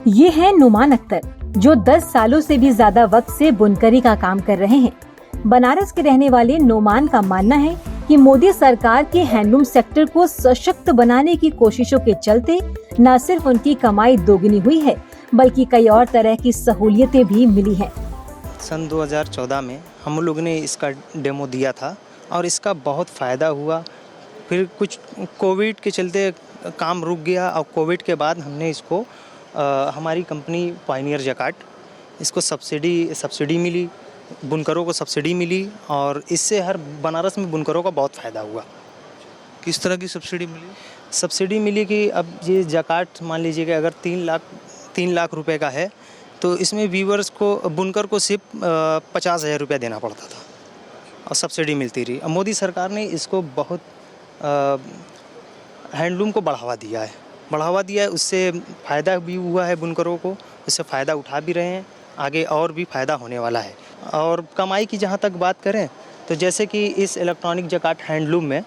ये है नुमान अख्तर, जो 10 सालों से भी ज्यादा वक्त से बुनकरी का काम कर रहे हैं। बनारस के रहने वाले नुमान का मानना है कि मोदी सरकार के हैंडलूम सेक्टर को सशक्त बनाने की कोशिशों के चलते न सिर्फ उनकी कमाई दोगुनी हुई है, बल्कि कई और तरह की सहूलियतें भी मिली हैं। सन 2014 में हम लोगों ने इसका डेमो दिया था और इसका बहुत फ़ायदा हुआ। फिर कुछ कोविड के चलते काम रुक गया और कोविड के बाद हमने इसको हमारी कंपनी पायनियर जकार्ड, इसको सब्सिडी मिली, बुनकरों को सब्सिडी मिली और इससे हर बनारस में बुनकरों का बहुत फ़ायदा हुआ। किस तरह की सब्सिडी मिली? सब्सिडी मिली कि अब ये जकार्ड मान लीजिएगा अगर 3 लाख रुपए का है तो इसमें वीवर्स को, बुनकर को सिर्फ 50,000 रुपया देना पड़ता था और सब्सिडी मिलती रही। अब मोदी सरकार ने इसको बहुत हैंडलूम को बढ़ावा दिया है, उससे फ़ायदा भी हुआ है बुनकरों को, उससे फ़ायदा उठा भी रहे हैं, आगे और भी फ़ायदा होने वाला है। और कमाई की जहाँ तक बात करें तो जैसे कि इस इलेक्ट्रॉनिक जकार्ड हैंडलूम में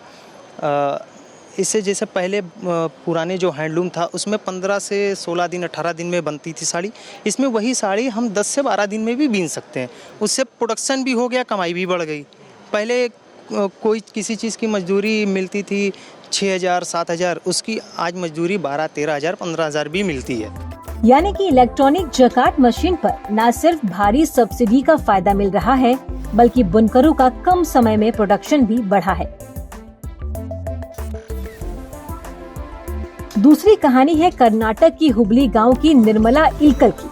इससे जैसे पहले पुराने जो हैंडलूम था उसमें 15 से 16 दिन 18 दिन में बनती थी साड़ी, इसमें वही साड़ी हम 10 से 12 दिन में भी बीन सकते हैं। उससे प्रोडक्शन भी हो गया, कमाई भी बढ़ गई। पहले कोई किसी चीज़ की मजदूरी मिलती थी 6,000 7,000, उसकी आज मजदूरी 12 13,000 15,000 भी मिलती है। यानी कि इलेक्ट्रॉनिक जकार्ड मशीन पर न सिर्फ भारी सब्सिडी का फायदा मिल रहा है, बल्कि बुनकरों का कम समय में प्रोडक्शन भी बढ़ा है। दूसरी कहानी है कर्नाटक की हुबली गांव की निर्मला इलकर की,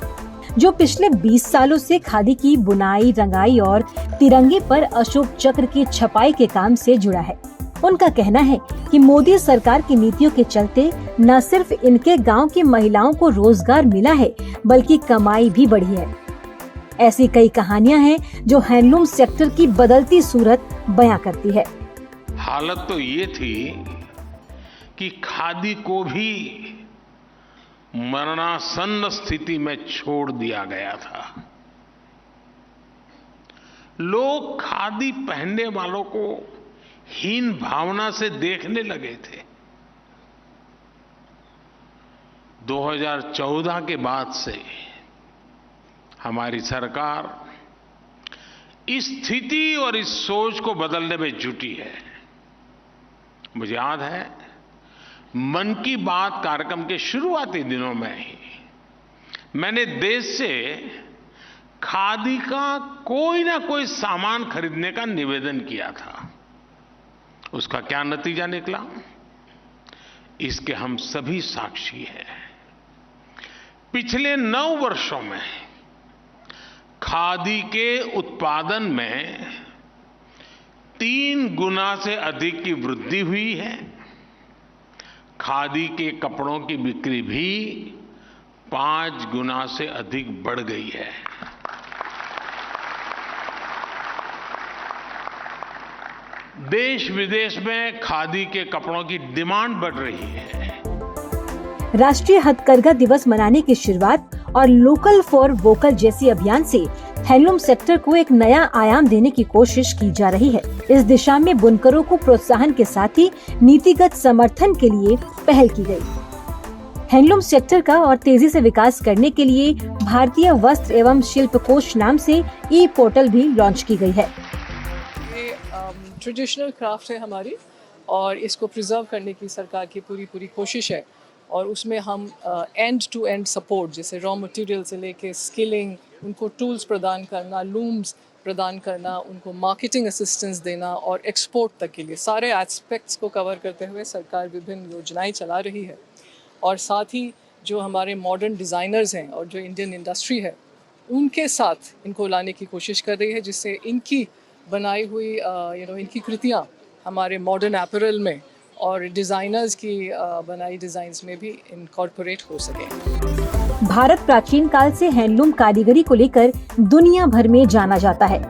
जो पिछले 20 सालों से खादी की बुनाई, रंगाई और तिरंगे पर अशोक चक्र की छपाई के काम से जुड़ा है। उनका कहना है कि मोदी सरकार की नीतियों के चलते न सिर्फ इनके गांव की महिलाओं को रोजगार मिला है, बल्कि कमाई भी बढ़ी है। ऐसी कई कहानियां हैं जो हैंडलूम सेक्टर की बदलती सूरत बयां करती है। हालत तो ये थी कि खादी को भी मरणासन्न स्थिति में छोड़ दिया गया था। लोग खादी पहनने वालों को हीन भावना से देखने लगे थे। 2014 के बाद से हमारी सरकार इस स्थिति और इस सोच को बदलने में जुटी है। मुझे याद है, मन की बात कार्यक्रम के शुरुआती दिनों में ही मैंने देश से खादी का कोई ना कोई सामान खरीदने का निवेदन किया था। उसका क्या नतीजा निकला, इसके हम सभी साक्षी हैं। पिछले 9 वर्षों में खादी के उत्पादन में 3 गुना से अधिक की वृद्धि हुई है। खादी के कपड़ों की बिक्री भी 5 गुना से अधिक बढ़ गई है। देश विदेश में खादी के कपड़ों की डिमांड बढ़ रही है। राष्ट्रीय हथकरघा दिवस मनाने की शुरुआत और लोकल फॉर वोकल जैसी अभियान से हैंडलूम सेक्टर को एक नया आयाम देने की कोशिश की जा रही है। इस दिशा में बुनकरों को प्रोत्साहन के साथ ही नीतिगत समर्थन के लिए पहल की गई। हैंडलूम सेक्टर का और तेजी से विकास करने के लिए भारतीय वस्त्र एवं शिल्प कोष नाम से ई पोर्टल भी लॉन्च की गई है। ये ट्रेडिशनल क्राफ्ट है हमारी, और इसको प्रिजर्व करने की सरकार की पूरी कोशिश है। और उसमें हम एंड टू एंड सपोर्ट, जैसे रॉ मटेरियल से लेके स्किलिंग, उनको टूल्स प्रदान करना, लूम्स प्रदान करना, उनको मार्केटिंग असिस्टेंस देना और एक्सपोर्ट तक के लिए सारे एस्पेक्ट्स को कवर करते हुए सरकार विभिन्न योजनाएं चला रही है। और साथ ही जो हमारे मॉडर्न डिज़ाइनर्स हैं और जो इंडियन इंडस्ट्री है, उनके साथ इनको लाने की कोशिश कर रही है, जिससे इनकी बनाई हुई इनकी कृतियाँ हमारे मॉडर्न अपैरल में और डिज़ाइनर्स की बनाई डिज़ाइंस में भी इनकॉर्पोरेट हो सके। भारत प्राचीन काल से हैंडलूम कारीगरी को लेकर दुनिया भर में जाना जाता है।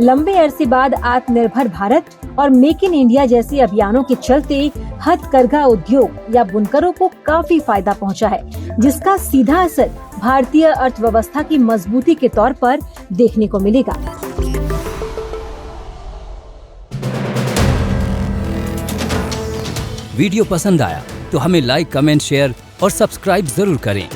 लंबे अरसे बाद आत्मनिर्भर भारत और मेक इन इंडिया जैसे अभियानों के चलते हथकरघा उद्योग या बुनकरों को काफी फायदा पहुंचा है, जिसका सीधा असर भारतीय अर्थव्यवस्था की मजबूती के तौर पर देखने को मिलेगा। वीडियो पसंद आया तो हमें लाइक, कमेंट, शेयर और सब्सक्राइब जरूर करें।